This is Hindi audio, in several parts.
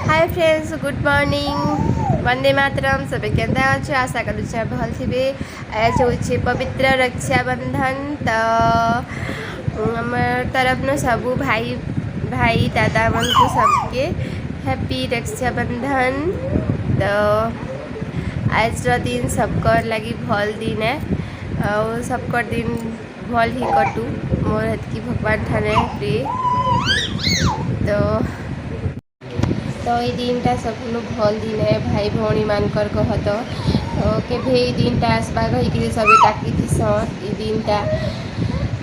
हाय friends, good morning, Vande Mataram. सब केंदा अच्छे, आशा करुचे भल थे। आज हूँ पवित्र रक्षाबंधन। तो आम तरफ न सबू भाई भाई दादा मन को सबके हैप्पी रक्षाबंधन। तो आज दिन सबकर लगी भल दिन है और सबकर दिन भल ही कटू मोर हेतकी भगवान ठाने प्रिय। तो ये दिनटा सबू भल दिन है भाई भौणी मानकर कहत के दिनटा आसवा कहीकि सब डाकी थी दिनटा।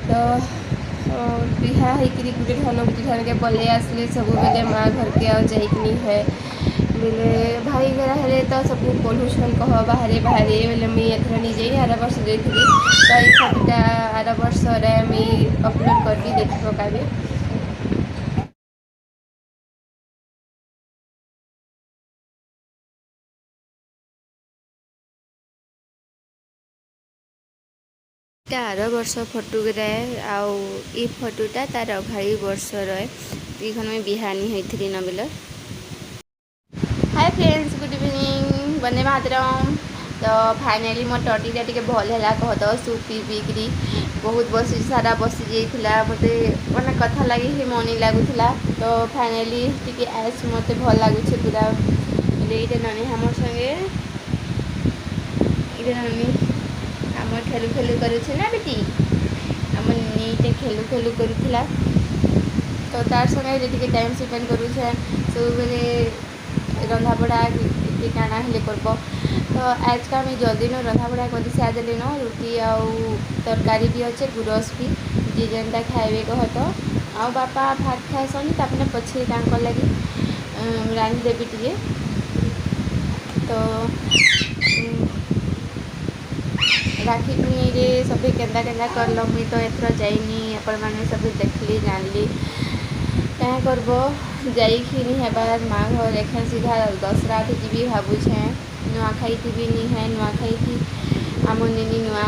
तो बिहा होकर गोटे ठान गोटे ठान के पलि आसले सब बेले माँ घर के आ जाइकनी है बेले भाई घर हेले तो सब पढ़ुछन कह बाहरे बाहरे बेले मुझे एथर निजे ही आर वर्ष देखी। तो ये फटोटा आर वर्ष मुझे अपलोड करके देख पकाबी। आर वर्ष फटोग्रा आउ ई फटोटा तार अघाड़ी वर्ष रन में बिहानी होती न बेल। Hi friends, good evening, Vande Mataram. तो फाइनाली मो टटीटा टे भल है कहत सूप पी पीकरी बहुत बस सारा बसी जाइला मत मैंने कथा लगे ही मनी लगुला। तो फाइनाली टी आस मत भल लगुच पूरा ये नानी हम संगे ये नानी आम खेलु खेलु करुचे ना बेटी आम नीटे खेलु खेलु करूला। तो तार संगे टे टाइम स्पेंड करुचे सब बेले रंधाबढ़ा ये काଣା हेले करब। तो आज का मैं जल्दी न रंधाबढ़ा कर सादेले न रुटी आउ तरकारी भी अच्छे गुरस भी जी जेनटा खाइबे कहत आउ बापा भात खाएसन तापने पछे तांकर लगी रांधि देवी टे। तो राखी पुनी सब केन्दा केन्दा करल मुई तो एथर जाइनी आपण मैंने सब देखली जानली क्या करब जाइखी नहीं है माँ घर एखे सीधा दसरा जी भावुछे नुआखाई थी भी नहीं है नुआखाई थी आम निनी नुआ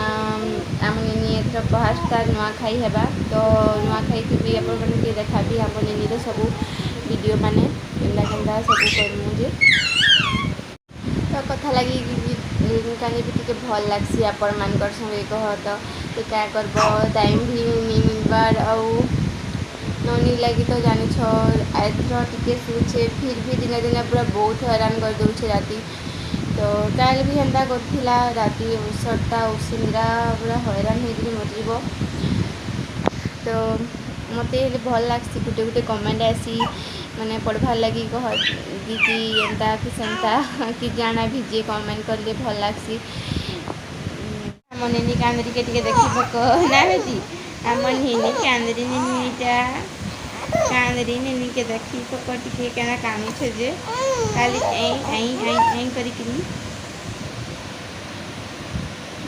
आम निनी एथर पहाड़ता नुआखाई है। तो नुआखाई थी भी आपण मैंने देखा भी आम निनी तो सब वीडियो माने केन्दा केन्दा सब करमु। तो कथा लगी कहीं भी टे भल लग्सी आपण मानकर संगे कहत तो क्या करब टाइम भी नहीं मिलबार आउ ननी लगी तो जानी एथर टे शुचे फिर भी दिने दिने पूरा बहुत हैरान कर दूचे राति। तो कल भी एंता करथिला राति उसरटा उसिंद्रा पूरा हैरान होकर मरिब। तो मत भल लग्सी गोटे गोटे कमेंट आसी मैंने पढ़वार लगी कह कि एंता कि सेंता कि जाना भी जे कमेंट करले भल लग्सी। आम निनी कांदरी के टे देखी पक ना बेटी आम निनी कांदरी निनीटा कांदरी निनी के देखी पक टे क्या कानुछे जे खाली आई करी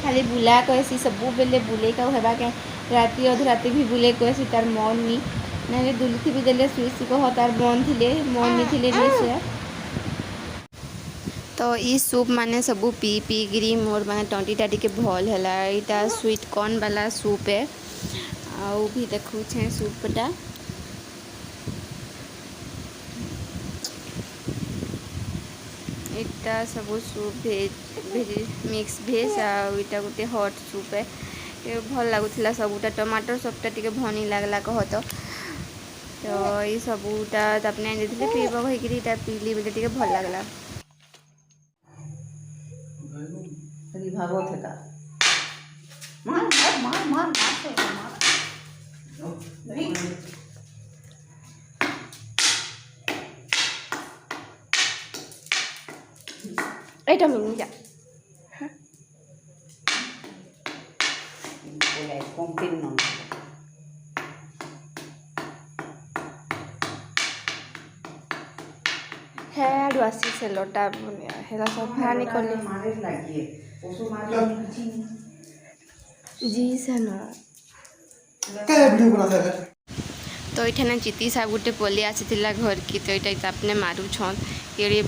खाली बुला कहसी सबू बेले बुले का हेबा के राति अध राति भी बुले कहसी तार मन नहीं ना दुलथी भी देले सुईसी कह तार मन थे मन नहीं थे से। तो ये सूप माने सबू पी पी गिरी मोर माने टंटीटा टे भल है। यहाँ स्वीट कॉर्न वाला सूप है आउ भी देखुछे सूपटा इटा सब सूप भेज मिक्स भेज आटा गोटे हट सूप है ये भल लगुला सबूटा टमाटर सबटा टे भनी लगला कहत। तो ये सबूटा तापने देते पीब कहीकि पीली बोले टे भल लगला। भागवत है का मार मार मार मार मार एटा मिनी जा बोले कॉम्पिन न हेड आसी से लोटा हेला सब हानि करले मारे लागिए ओसो मार जी से ना क्या वीडियो बना था। तो ये चिती साहब गोटे पलि आसी घर की तो ये अपने मारू छन ये